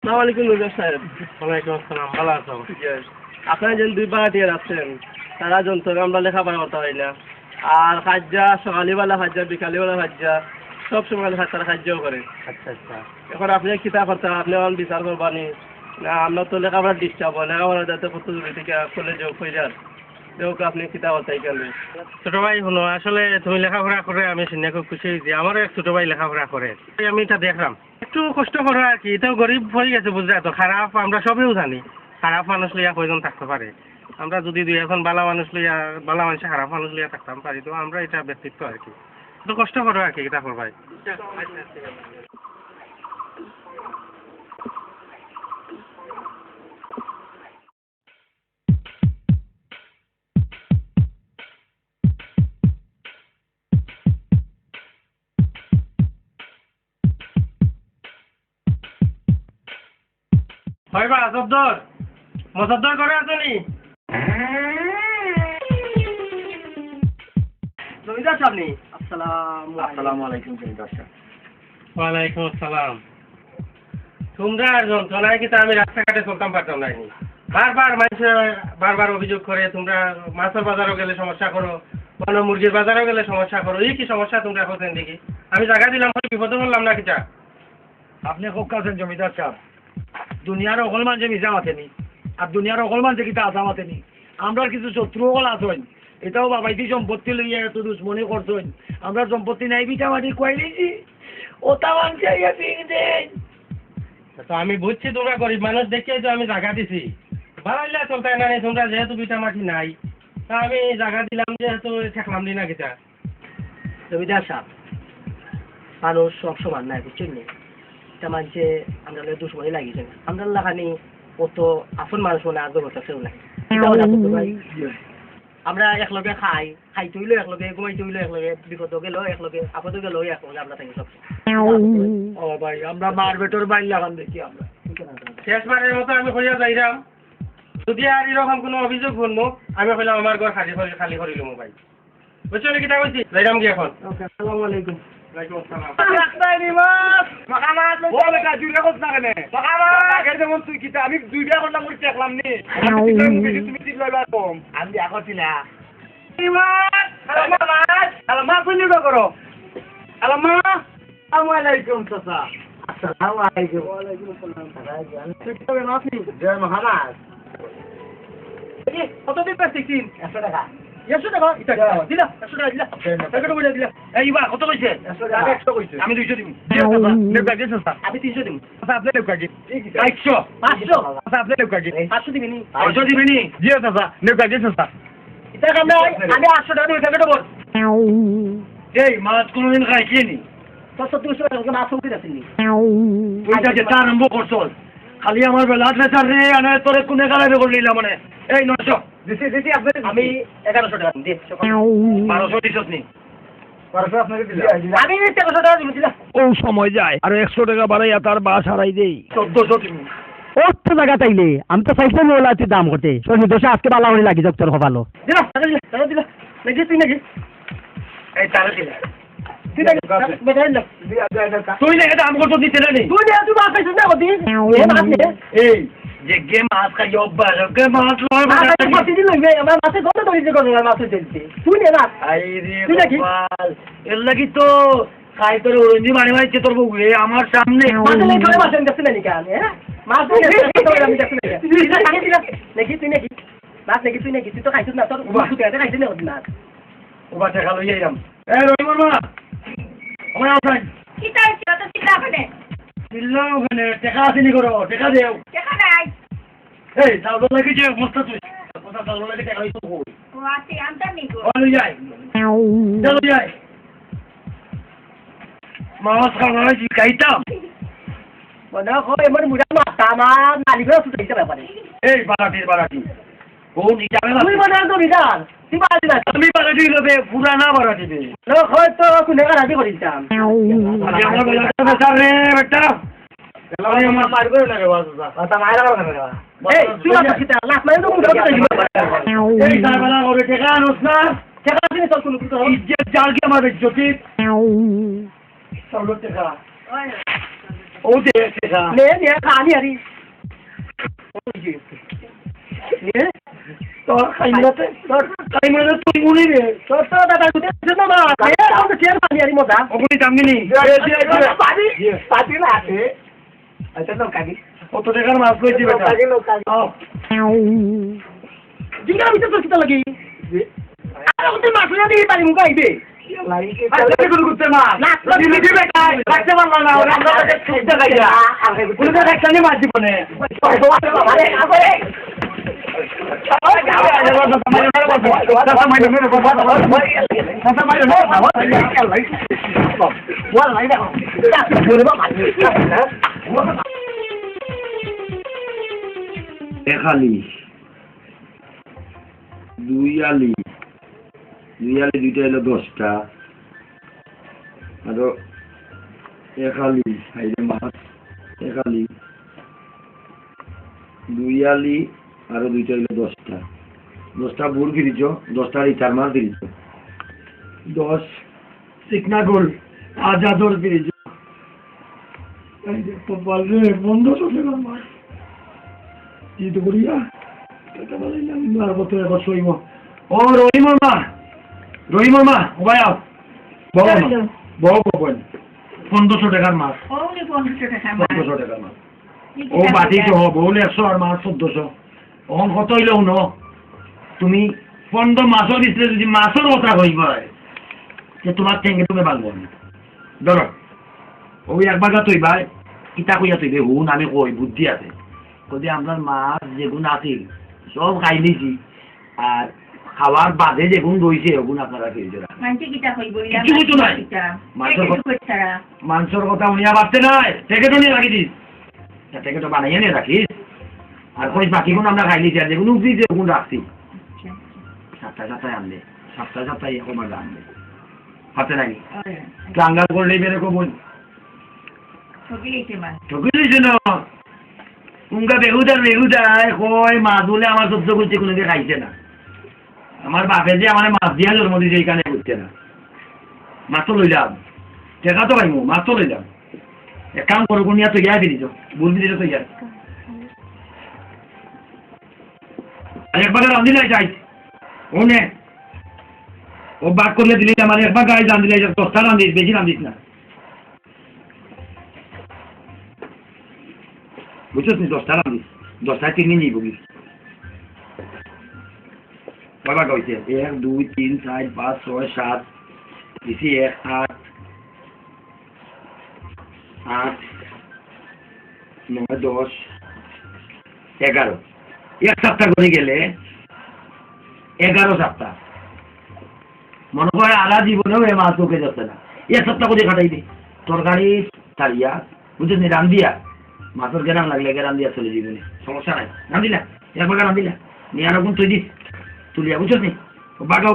আসসালামাইকুম নজর সাহেব। ওয়ালাইকুম আসসালাম, ভালো আছো? আপনারা যেন 2 বাগাটিয়ার আছেন তারা যন্ত্র আমরা লেখাপড়া করতে পারি না, আর খাজ্জা সকালবেলা খাজ্জা বিকালবেলা খাজ্জা সব সময় তারা খাজ্যাও করে। আচ্ছা আচ্ছা, এখন আপনি কিতা করতে আপনি এখন বিচার করবানি না আমরা তো লেখাপড়া ডিস্টার্ব হয় লেখাপড়া যাতে কত দূর থেকে কলেজে কইরার দেখ আপনি কিতা করতে গেলে। ছোট ভাই শুনো, আসলে তুমি লেখাপড়া করে আমি শুনে খুব খুশি হয়েছি। আমারও এক ছোট ভাই লেখাপড়া করে, আমি এটা দেখলাম একটু কষ্ট করো আর কি। এটাও গরিব হয়ে গেছে বুঝলে, তো খারাপ আমরা সবেও জানি। খারাপ মানুষ লইয়া কয়জন থাকতে পারে, আমরা যদি দুই এখন বালা মানুষ লইয়া বালা মানুষে খারাপ মানুষ লইয়া থাকতাম পারি, তো আমরা এটা ব্যক্তিত্ব আর কি। তো কষ্ট করো আর কি, এটা করবাই। হয় বা সদ্দর মসদ্দর করে আসনি? জমিদার সাহেব নি? আসসালামু আলাইকুম জমিদার সাহেব। ওয়ালাইকুম আসসালাম। তোমরা আর যন্ত্রণায় কিন্তু আমি রাস্তাঘাটে চলতাম পারতাম না। বারবার মানুষের বারবার অভিযোগ করে তোমরা মাছের বাজারও গেলে সমস্যা করো, কোনো মুরগির বাজারও গেলে সমস্যা করো। এই কি সমস্যা তোমরা করছেন দেখি? আমি জায়গা দিলাম, বিপদে বললাম না কিটা? আপনি খুব কাছেন জমিদার সাহেব। দুনিয়ার অকল মানুষে মিশা মাতেনি, আর দুনিয়ার অকল মানুষে কিতা আসা মাতেনি। আমরা কিছু শত্রু অকল আসেন, এটাও বাবাইতি সম্পত্তি লইয়া এত দুশ্মনী করছেন। আমরা সম্পত্তি নাই বিটা মাটি খুয়াই দিয়েছি, ওটা মানুষে দেন। তো আমি বুঝছি তোমরা গরিব মানুষ দেখে তো আমি জায়গা দিছি। বাড়াইলে চলতে না, তোমরা যেহেতু বিটা মাটি নাই তা আমি জায়গা দিলাম, যেহেতু ঠেকলাম দি না কিটা। জমিদার সাহেব মানুষ সব সমান নাই বুঝছেন নি? এটা মানছে আমরা দুশ্মনী লাগিয়েছে আমরা লাগানি কত আপন মানুষ মনে আগ্রহ করতেছেও নাই। আমরা একলগে খাই তৈলো একলগে ঘুমাই তৈলো একলগে বিপদ গেল একলগে আপদ গেল একলগে আমরা থাকি সব। ও ভাই আমরা মার বেটোর বাইর লাগান দেখি আমরা। শেষবারের মতো আমি হইয়া যাইলাম, যদি আর এরকম কোনো অভিযোগ শুনবো আমি হইলাম আমার ঘর খালি করিল মোবাইল। বুঝছো নাকি? তা বলছি যাইলাম কি এখন। ওকে, আসসালামু আলাইকুম। ওয়ালাইকুম আসসালাম। আমি দুইটা করলাম দেখলাম নি তুমি ঠিক লইবা কম আমি আগছিলা করো আলামা আসসালামাইকুম চাচা। আসসালামাইকুম। ওয়ালাইকুম আসসালাম। জয় মহারাজ। কতদিন পাচ্ছেন? 100 টাকা। 100 টাকা এটা দিলা 100 টাকা দিলা টাকাটা বলে দিলা। এইবা কত কইছে? 100 টাকা। 100 কইছে। আমি 200 দিমু। নেবকা দিছ স্যার। আমি 300 দিমু। আচ্ছা আপনি নেবকা দিন। 100 500। আচ্ছা আপনি নেবকা দিন। 500 দিবেনি? 500 দিবেনি? জি চাচা নেবকা দিছ স্যার। এটা আমরা আমি 800 টাকা দিই টাকাটা বল। এই মাছ কোনদিন খাইছিনি? 200 টাকা মাছ উঠে যাচ্ছেন নি? ওইটা যেটা আরম্ভ করছস খালি আমার বেলা ফেসার রে আনে তোরে কোনে গালাবে করলিলা মানে। এই 900 দিছি আমি 1100 টাকা দিই। 1200 দিছস নি? 1200 আপনাকে দিলাম। আমি 1300 টাকা দিলাম। ও সময় যায় আর 100 টাকা বাড়াইয়া তার বাস হারাই দেই। 1400 দিমু। অর্থ জায়গা তাইলে আমি তো চাইছিলাম ওলাতে দাম করতে শনি দোষে আজকে বালা হয়ে লাগি যাক তোর ভালো দিলাম টাকা দিলাম নাকি তুই নাকি? এই টাকা দিলাম। তুই নাকি বেটাইলাম। তুই নাকি দাম করতে দিতে নেই? তুই না তুই বাস পাইছিস না কদি? এই যে গেম মাছ খাই অভ্যাস গেম মাছ লয় মাছ দিন লইবে আমরা মাছে কত ধরিতে করব মাছ দিতে তুই না আই রে গোপাল এর লাগি তো খাই তোর ওরঞ্জি মারি মারিছে তোর বউ রে আমার সামনে মাছ লই ধরে মাছ দেখছ না নি কেন হ্যাঁ মাছ ধরে আমি দেখছ না নাকি তুই নাকি মাছ নাকি তুই নাকি তুই তো খাইছিস না তোর কুতে খাইছিস না না ও বাচ্চা খালো ইয়াম এ রহিমর মা আমার আউটাই কিতা হইছে তো কিতা হবে দিল্লা ওখানে টাকা আসেনি করো টাকা দেও দেখা নাই এই চাউল লাগি যে মস্ত তুই কথা চাউল লাগি টাকা হইতো কই ও আছে আমটা নি গো বল যাই চলো যাই মাছ খাওয়া কি খাইতাম মনে হয় এমন মুড়া মাথা আমার নালিগুলো সুতাইতে ব্যাপারে এই বারাটি ও নিজামে তুই মনে তো নিজাম তুই বাড়ি না আমি বারাটি লবে পুরানা বারাটি দে লোক হয়তো কোনে গাড়ি করিতাম আমরা বলাটা বেচার রে বেটা আমি আমার মারবো না রে বাবা তা মাইরা লাগবে না এই তুই না কিতা লাখ মানে তো মুড়া এই সারা করে টাকা আনছ না টাকা দিনে চল কোন ইজ্জত জাল কি আমার ইজ্জতি সব টাকা ও দে নে নে খানি আরি নে তোর খাইমতে তুই মুনি রে তোর তো দাদা গুতে না না নে আমরা কেন খানি আরি মজা ওগুলি জামগিনি পাদি পাদি না আছে আচ্ছা তো কাগি কত টাকার মাছ কইছি বেটা কাগি লো কাগি জিঙ্গা ভিতর তো কিটা লাগি আরে ওতে মাছ না দিই পারি মুখা আইবে আরে গুলো করতে মা দিলি দিবে কাই রাখতে পারলা না ওরা আমরা কাছে ছুটতে গাইয়া কোন জায়গা একখানে মাছ জীবনে আরে আরে এখালি দুই আলি দুইটা হলো 10টা আর এখালি হাইরে মাছ এখালি দুই আলি আর দুইটা হলো 10টা বুড় ফিরিছ 10টা ইটার মাছ ফিরিছ 10 চিকনা গোল আজাদর ফিরিছ বলবে বন্ধ চলে মাছ কি তো করিয়া আর কত এবার শৈব ও রহিমর মা ও ভাই আও বউ 1500 টাকার মাছ ওরে 1500 টাকা 1500 টাকার মাছ ও বাটি তো বউলে 100 আর মাছ 1400 অন কত হইলো ন তুমি 15 মাছও দিছিলে যদি মাছের কথা কইব যে তোমার ঠেঙ্গে তুমি বাঁধবো না ধরো ওই একবার তুই ভাই কিতা কইয়া তুই হুন আমি কই বুদ্ধি আছে যদি আপনার মাছ যেগুন আছিল সব খাই নিছি আর খাওয়ার বাদে যেগুন রয়েছে ওগুন আপনারা খেয়েছে মানছে কিটা হইব কিছু তো নাই। মাংসর কথা উনিয়া ভাবতে নাই প্যাকেটও নিয়ে রাখি দিস প্যাকেটও বানাইয়া নিয়ে রাখিস আর কই বাকিগুন আমরা খাই নিছি আর যেগুন উঠছি ওগুন রাখছি সপ্তাহে আনলে সপ্তাহে কমার আনলে হাতে নাই কাঙ্গাল করলেই বেরো কবুল ঠকি দিয়েছে না উনকা বেহুদায় কয় মাছ বলে আমার সহ্য করছে কোনোদিন খাইছে না আমার বাপে যে আমার মাছ দিয়া জন্ম দিয়েছে এইখানে করছে না মাছ তো লইলাম টেকা তো পাইমু মাছ তো লইলাম এক কাম করো কোনিয়া তো ইয়া দিছ বলবি দিলে তো ইয়া আর একবার রাঁধি নাই চাই ওনে ও বাক করলে দিলে আমার একবার গায়ে রাঁধি নাই 10টা রাঁধিস বেশি রাঁধিস না বুঝছিস নি 10টা রাঁধিস 10টায় 3 দিন নিয়ে বলিস বাবা কইছে 1 2 3 4 5 6 7 দিছি 1 8 9 10 11 এক সপ্তাহ করে গেলে 11 সপ্তাহ মনে করে আলা জীবনেও এ মাছ ওকে যাচ্ছে না এক সপ্তাহ করে খাটাই দি তরকারি তারিয়া বুঝছিস নি রান্ধিয়া মাছের গেরাম লাগলে গেরাম দিয়া চলে যাবে সমস্যা নাই রান্ধিলা একবার রান্ধিলা নিয়ে আর তুই দিস তুলিয়া বুঝছিস নি বাগাও